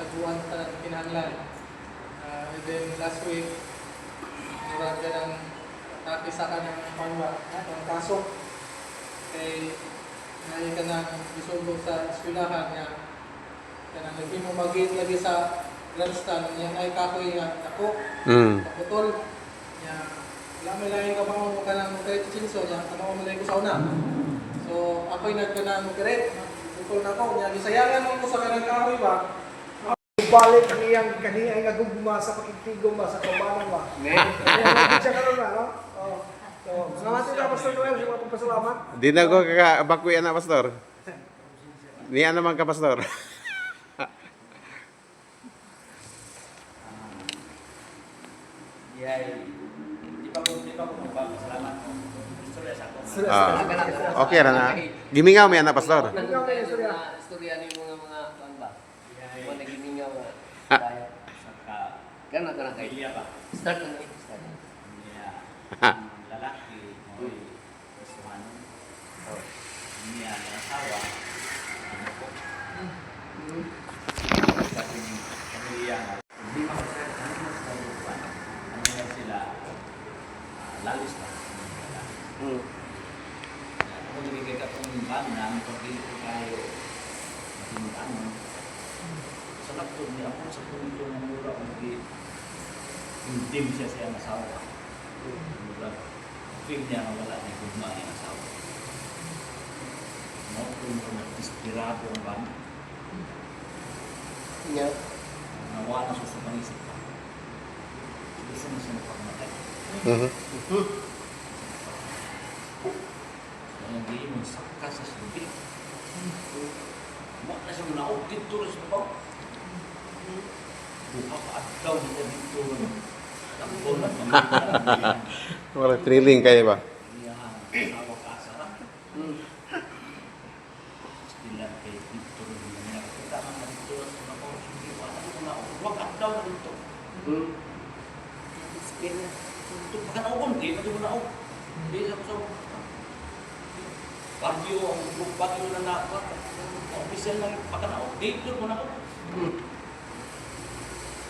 taguan ta kinahanglan. And then last week, murag ka ng nakisa ka ng panwa, ng kaso. Kay ngayon ka na isugo sa eskwelahan niya. Kaya hindi mo mag-in lagi sa grandstand niya ay kakoy nga ako, kaputol. Niya, wala may lain ka bang ka ng chinso niya, ano mo ko sa una. So ako'y nagkanang magkaret, putol na ko, niya, gisayangan mo ko sa kanang kakoy ba? Balik ang iyang kanina ay nagugma sa pakitigom ba sa kabanan ba? Siya karon na, no? So, salamat ka, Pastor Noel, sa mga pagpasalamat. Di na ko kakabakuy na, Pastor. Niya naman ka, Pastor. Di pa ko magpapasalamat ko. Istorya sa ako. Okay ra na. Gimingaw mo yan na, Pastor. Istorya ni mga bamba. Mga nagimingaw na tayo. Kana kay Iya pa. start na start. Lalaki mo gustuhan. Niya ang asawa. Sa pamilya hindi makasaya ano sila lalis na. Kung nabigay ka kung banda, magpapili ko tayo matinutano. Sa laptop niya ako sa punto ng mura kung hindi siya siya ang asawa. Feel niya na wala niya kung ang asawa. Kung nag-inspirado ang banda. Nya Nawa na susupang isip ka. Gusto na siya napagmatay. Hindi mo saka sa subi. Mo na siya muna ako dito rin sa babaw. Buka pa at daw dito dito. Takbo na pamilya. Wala thrilling kayo ba? Asawa ka asara. Stilan kay dito rin. Nakakita ka na dito sa babaw. Subi mo anak ko na ako. Huwag at daw na dito. Ito pa ka na ako. Hindi pa na ako. Hindi sa ako. Bagyo, ang bagyo na nakuha. Official ng pagkanao. Dito mo na ako.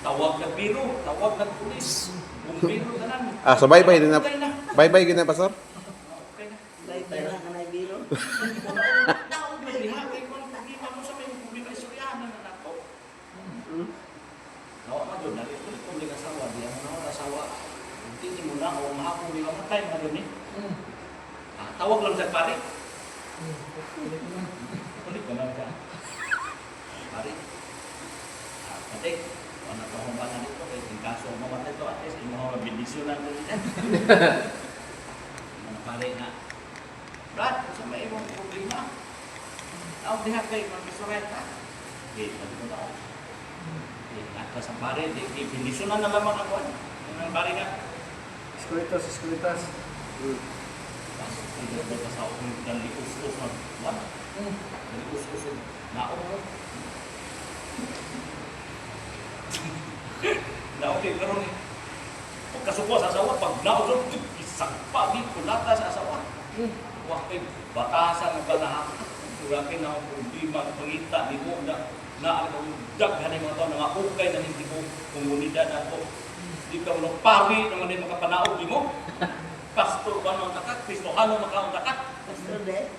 Tawag na biro, tawag na pulis. Bumbiro na lang. So bye-bye din na. Okay na. Bye-bye gina, Pastor. Okay na. bye na kanay biro. Tawag na liha. Kaya kung problema mo sa may problema istoryahan na ako. Nawa ka doon. Nalito kung di kasawa. Di ako na kasawa. Hindi mo na ako mahapong di matay na doon eh. Tawag lang sa pare. Ulit ka lang ka. Pare. Pati. Ano pa akong bata nito? Kaya yung kaso ang mamatay ito. At least yung mga bendisyon na doon. Ano pare na. Brad, sa may ibang problema. Tawag diha kayo. Mag-isurayat ka. Okay, sabi ko na ako. At sa pare, bendisyon na lamang ako. Ang pare nga. Eskulitas, eskulitas. Hindi ko sa ako ng dalikus-us na buwan. Dalikus-us na ako. Naoke, pero ni pag kasuko sa asawa, pag nausap, isang pagi, kulata sa asawa. Huwag kayo, batasan ang kanahan. Surakin na ang problema, pangita, di mo na daghan yung mga tao, mga ukay na hindi ko komunidad ako. Di ka mo pari naman din makapanaog, di mo. Pastor ba naman takat? Kristohano makaong takat? Pastor de.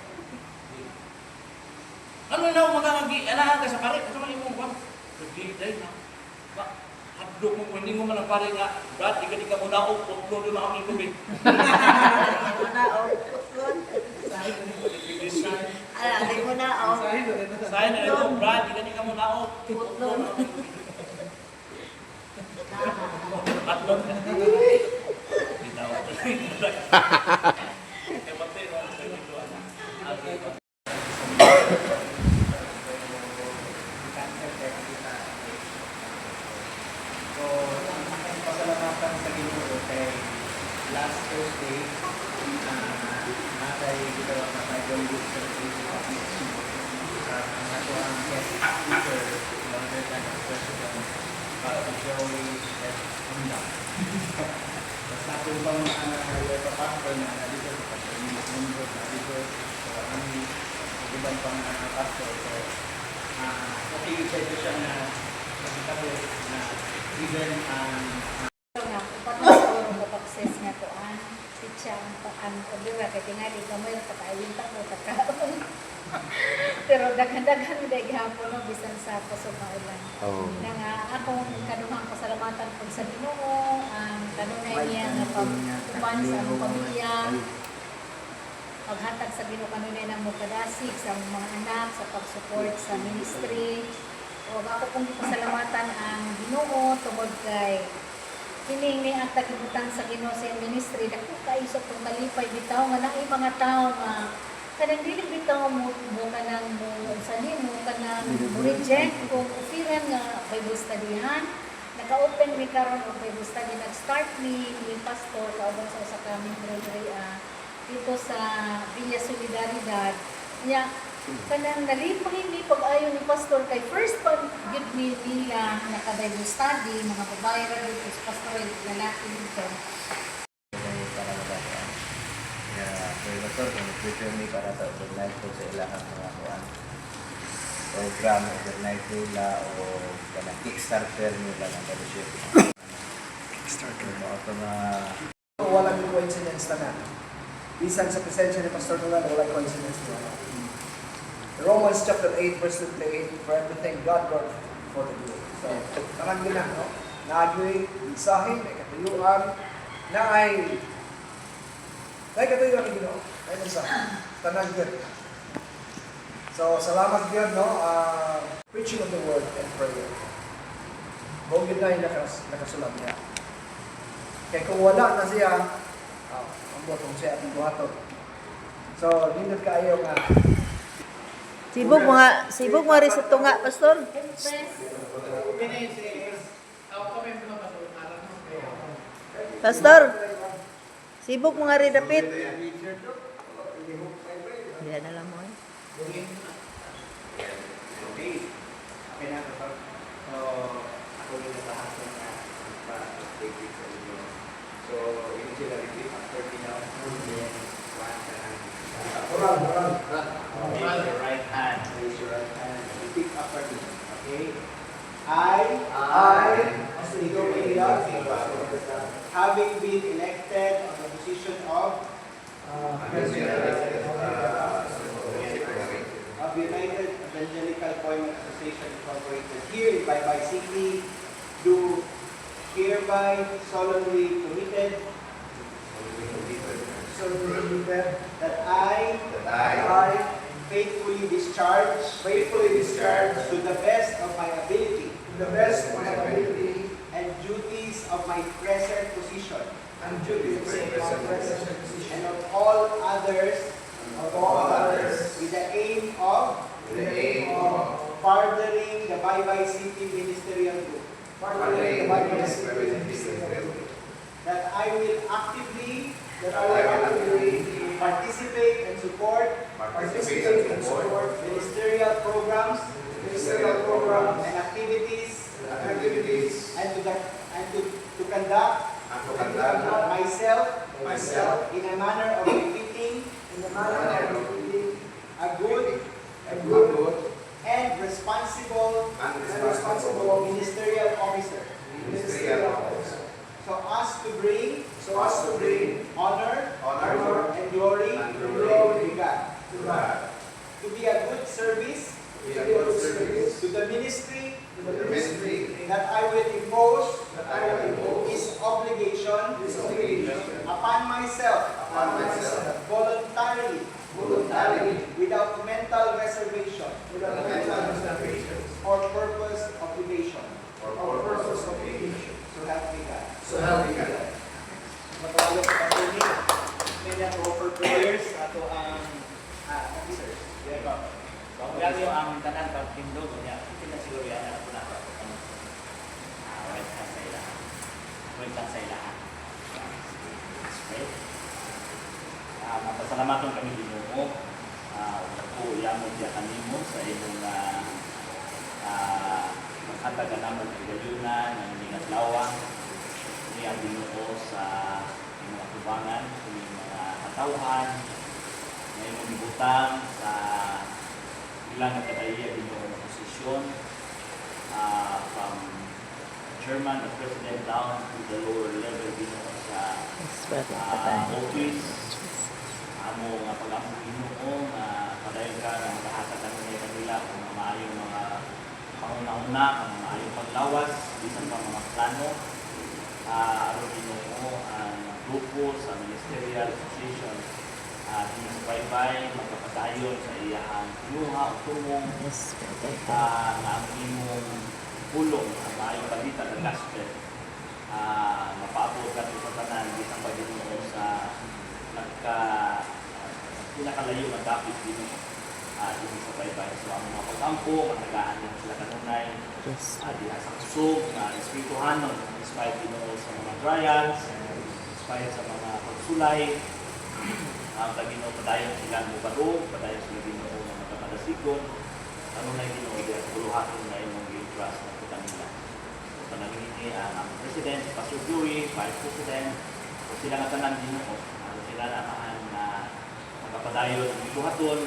Ano na ako magkakagi? Anahan ka sa pare? Ito man yung mong hindi dahil na. Hadlok mo, hindi mo man ang pare nga. Brad, di ka muna ako. Putlo doon na kami tubig. Muna o, putlon. Di mo na o. Sahin na ito, Brad, di ka muna ako. Putlon. Hadlok. Kita ako. Kapatid, ano sa dito? So, ang pasalamatan sa Ginoo kay last Thursday, natay kita na John Good Service at ang ato ang guest speaker, London Tanang President, Pastor Joey S. Honda. Basta kung bang pastor na dito sa Pastor Mundo na dito sa kami ibang pang pastor. So, okay, isa ito siya na nga, patong siguro ko pakses nga to an siya ang pagdura kay tingali gamay ra pakaayun ta ko kakaon. Pero daghan-daghan mo dahil gihapon no bisan sa kusog nga ulan. Oh. Na nga akong kaduhang pasalamatan po sa Ginoo ang kanunay niya nga pagtuman sa among pamilya. Paghatag sa Ginoo kanunay ng mukadasig sa among mga anak sa pag-support sa ministry. O ako pong pasalamatan ang Ginoo tungod kay kining ni ang tagibutan sa Ginoo sa ministry dako kay sa kung malipay bitaw nga naay mga tao nga kanang dili bitaw mo kanang mo sa nimo kanang mo reject kung ofiran nga Bible studyhan naka-open mi karon og Bible study nag-start ni pastor kauban sa usa ka membro dito sa Villa Solidaridad niya kanang nalipay ni pag-ayo ni pastor kay first pag gid ni nila naka-Bible study mga babae ra dito sa pastor lalaki dito. Pastor, kung prepare me para sa overnight po sa ilahang mga kuan program, overnight nila o kanang kickstarter nila ng fellowship. Kickstarter. Ito na Walang coincidence na na. Bisan sa presensya ni Pastor Nolan, walang coincidence na. Romans chapter 8 verse 28, for everything God works for the good. So, tangan yun na, no? Naagoy, isahin, may katuyuan, na ay katuyuan ni Ginoo. Ay mensahe. Tanang yun. So, salamat yun, no? Preaching of the word and prayer. Kung yun na yung nakasulat niya. Kaya kung wala na siya, ang botong siya at buhaton. So, nindot kaayo nga. Sibog mga rin sa tunga, Pastor. Pastor, sibog mga rin dapit. Yan na lang mo eh. raise your right hand. Raise your right hand. Repeat after me. Okay? I, having been elected on the position of United Evangelical Employment Association Incorporated here in Baybay City, do hereby solemnly committed that I faithfully discharge to the best of my ability and duties of my present position and of all others with the aim of furthering the Baybay City Ministerial Group. That I will actively participate and support ministerial programs and activities and to conduct myself in a manner of befitting a good and responsible ministerial officer. So as to bring honor and glory to God. To be a good service to the ministry that I will impose this obligation upon myself voluntarily without mental reservation or purpose of evasion. So help me God. Matawag sa patuloy. May offer prayers ato ang officers. Yeah, ba? So, ang ang tanan pagtindog niya, pinasiguro yan ako na ito. Wait ka sa ilahan. Okay? Mapasalamaton kami Ginoo. Ako yamo diya kanimo sa imong maghatag naman ng gayunan, ng mga lawang, ni ang Ginoo sa mga tubangan, sa mga katawhan, na imong gibutang sa ilang nakadaya Ginoo posisyon from chairman at president down to the lower level Ginoo sa Yes, brother. Patay. office. Amo nga pag-amo Ginoo nga padayon ka nga makahatag kanila kanila kung maayong mga panguna-una, kung maayong paglawas, bisan pa mga plano. Aron Ginoo ang grupo sa Ministerial Association di sa baybay magkapadayon sa iyang kinuha o tumong Yes, brother. nga ang imong pulong ang maayong balita ng gospel. Mapaabot ka sa tanan bisan pa Ginoo sa pinakalayo ng dapit Ginoo dito sa baybay. So ang mga pagkampo, ang nagaan nila sila kanunay Yes. diha sa kusog, espirituhanon, despite Ginoo sa mga trials, despite sa mga pagsulay, ang Ginoo padayon sila mo baro, padayon sila Ginoo nga magkapadasigon, kanunay Ginoo diha sa buluhaton na imong gi-trust na po kanila. So panangini ang President, Pastor Joey, Vice President, o sila nga tanan Ginoo, sila na na magkapadayon ang buluhaton,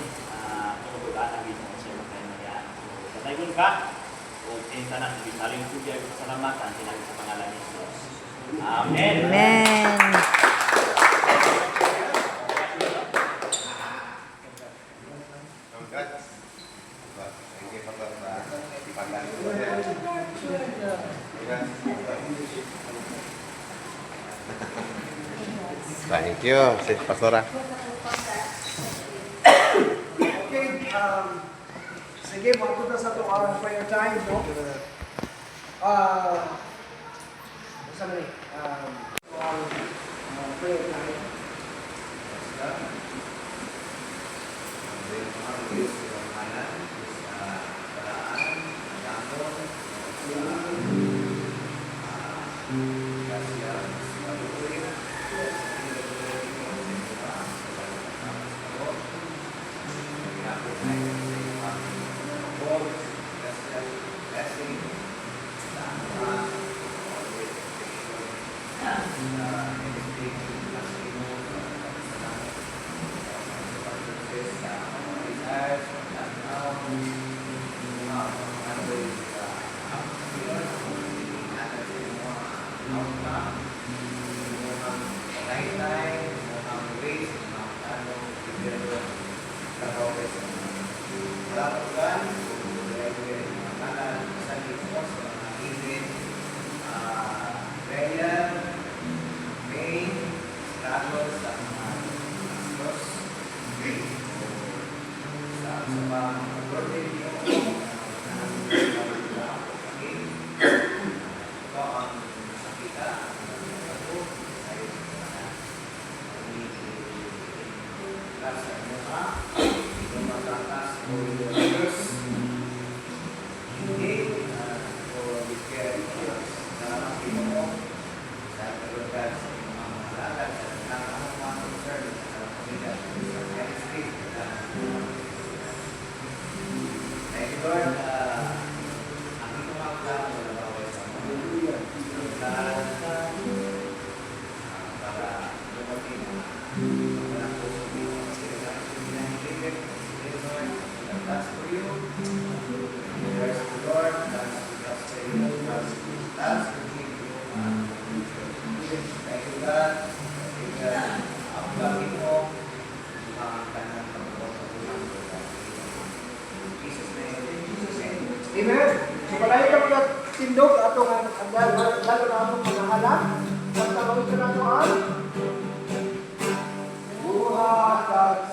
tungod ang Ginoo sa mga kanya. So padayon ka, o tanan bisaling pugya ug pasalamatan sila sa pangalan ni Jesus. Amen. Amen. Congrats. Thank you, Pastor, sa ipagdalo. Thank you, si Pastora. Okay, sige, magpunta sa itong our prayer time, no? Saan na prayer time. Amen. So palayo ka mga tindog atong lalo na atong panahalan. Sa tawag ka na ito ang buhat at